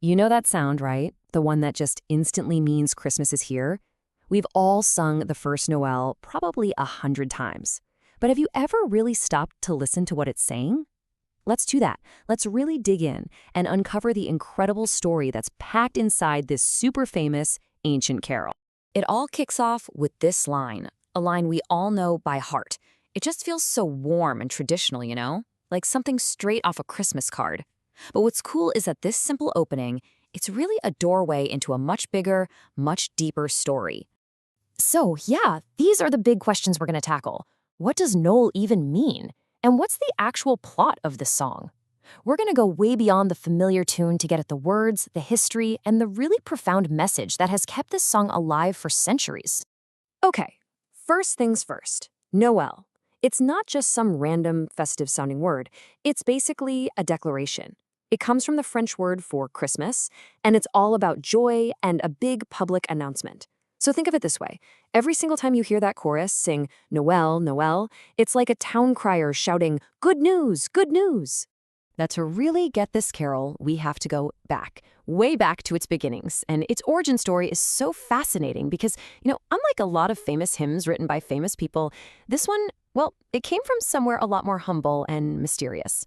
You know that sound, right? The one that just instantly means Christmas is here? We've all sung the first Noel probably 100 times. But have you ever really stopped to listen to what it's saying? Let's do that. Let's really dig in and uncover the incredible story that's packed inside this super famous ancient carol. It all kicks off with this line, a line we all know by heart. It just feels so warm and traditional, you know? Like something straight off a Christmas card. But what's cool is that this simple opening, it's really a doorway into a much bigger, much deeper story. So yeah, these are the big questions we're going to tackle. What does Noel even mean? And what's the actual plot of this song? We're going to go way beyond the familiar tune to get at the words, the history, and the really profound message that has kept this song alive for centuries. Okay, first things first, Noel. It's not just some random festive-sounding word. It's basically a declaration. It comes from the French word for Christmas, and it's all about joy and a big public announcement. So think of it this way. Every single time you hear that chorus sing, Noel, Noel, it's like a town crier shouting, good news, good news. Now, to really get this carol, we have to go back, way back to its beginnings. And its origin story is so fascinating because, unlike a lot of famous hymns written by famous people, this one, well, it came from somewhere a lot more humble and mysterious.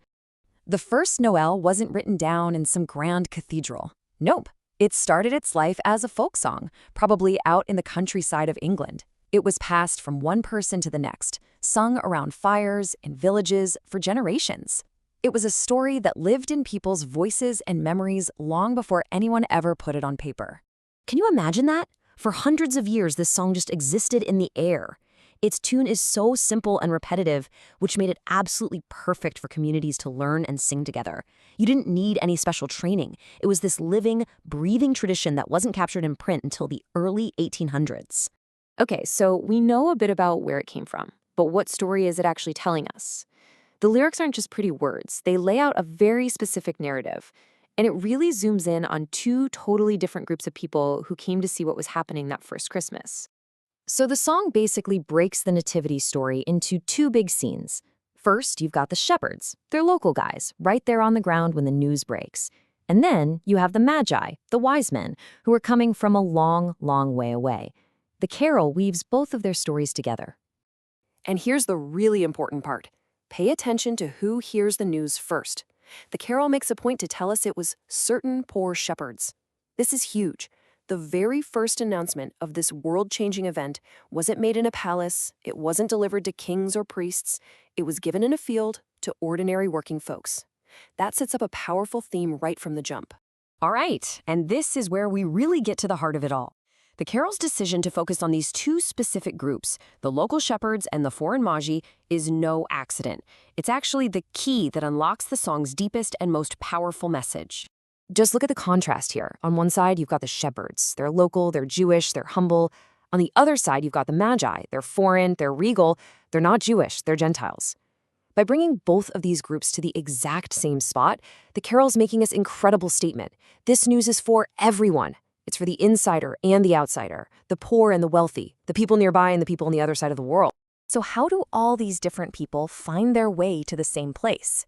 The first Noel wasn't written down in some grand cathedral. Nope. It started its life as a folk song, probably out in the countryside of England. It was passed from one person to the next, sung around fires in villages for generations. It was a story that lived in people's voices and memories long before anyone ever put it on paper. Can you imagine that? For hundreds of years, this song just existed in the air. Its tune is so simple and repetitive, which made it absolutely perfect for communities to learn and sing together. You didn't need any special training. It was this living, breathing tradition that wasn't captured in print until the early 1800s. Okay, so we know a bit about where it came from, but what story is it actually telling us? The lyrics aren't just pretty words. They lay out a very specific narrative, and it really zooms in on two totally different groups of people who came to see what was happening that first Christmas. So the song basically breaks the nativity story into two big scenes. First, you've got the shepherds. They're local guys, right there on the ground when the news breaks. And then you have the magi, the wise men, who are coming from a long, long way away. The carol weaves both of their stories together. And here's the really important part. Pay attention to who hears the news first. The carol makes a point to tell us it was certain poor shepherds. This is huge. The very first announcement of this world-changing event wasn't made in a palace, it wasn't delivered to kings or priests, it was given in a field to ordinary working folks. That sets up a powerful theme right from the jump. All right, and this is where we really get to the heart of it all. The carol's decision to focus on these two specific groups, the local shepherds and the foreign magi, is no accident. It's actually the key that unlocks the song's deepest and most powerful message. Just look at the contrast here. On one side, you've got the shepherds. They're local, they're Jewish, they're humble. On the other side, you've got the magi. They're foreign, they're regal, they're not Jewish, they're Gentiles. By bringing both of these groups to the exact same spot, the carol's making this incredible statement. This news is for everyone. It's for the insider and the outsider, the poor and the wealthy, the people nearby and the people on the other side of the world. So how do all these different people find their way to the same place?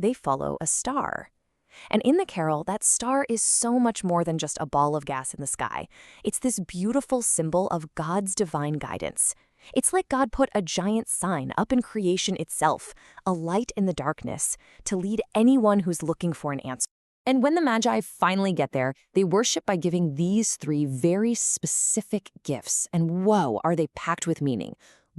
They follow a star. And in the carol, that star is so much more than just a ball of gas in the sky. It's this beautiful symbol of God's divine guidance. It's like God put a giant sign up in creation itself, a light in the darkness, to lead anyone who's looking for an answer. And when the Magi finally get there, they worship by giving these three very specific gifts. And whoa, are they packed with meaning.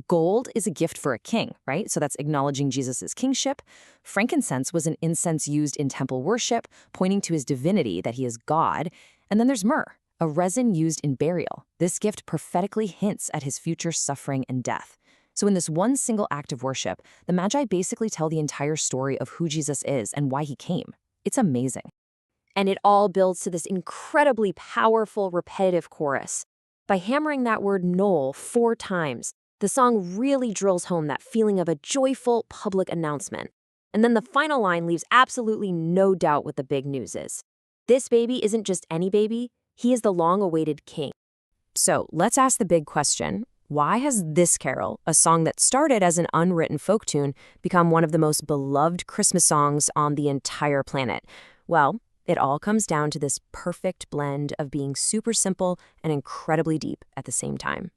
Gold is a gift for a king, right? So that's acknowledging Jesus' kingship. Frankincense was an incense used in temple worship, pointing to his divinity, that he is God. And then there's myrrh, a resin used in burial. This gift prophetically hints at his future suffering and death. So in this one single act of worship, the Magi basically tell the entire story of who Jesus is and why he came. It's amazing. And it all builds to this incredibly powerful, repetitive chorus. By hammering that word Noel 4 times, the song really drills home that feeling of a joyful public announcement. And then the final line leaves absolutely no doubt what the big news is. This baby isn't just any baby, he is the long-awaited king. So let's ask the big question. Why has this carol, a song that started as an unwritten folk tune, become one of the most beloved Christmas songs on the entire planet? Well, It all comes down to this perfect blend of being super simple and incredibly deep at the same time.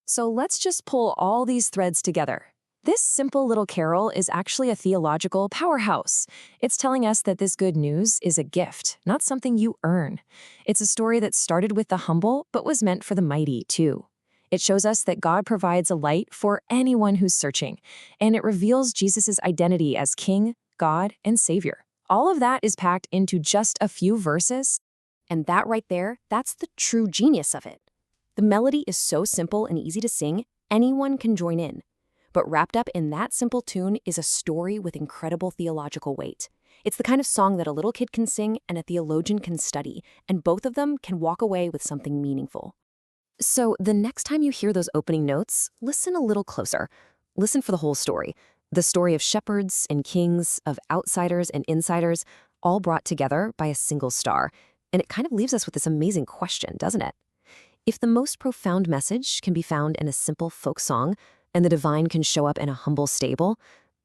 So let's just pull all these threads together. This simple little carol is actually a theological powerhouse. It's telling us that this good news is a gift, not something you earn. It's a story that started with the humble, but was meant for the mighty, too. It shows us that God provides a light for anyone who's searching, and it reveals Jesus' identity as King, God, and Savior. All of that is packed into just a few verses, and that right there, that's the true genius of it. The melody is so simple and easy to sing, anyone can join in. But wrapped up in that simple tune is a story with incredible theological weight. It's the kind of song that a little kid can sing and a theologian can study, and both of them can walk away with something meaningful. So the next time you hear those opening notes, listen a little closer. Listen for the whole story. The story of shepherds and kings, of outsiders and insiders, all brought together by a single star. And it kind of leaves us with this amazing question, doesn't it? If the most profound message can be found in a simple folk song, and the divine can show up in a humble stable,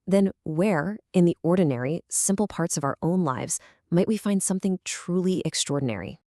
then where, in the ordinary, simple parts of our own lives, might we find something truly extraordinary?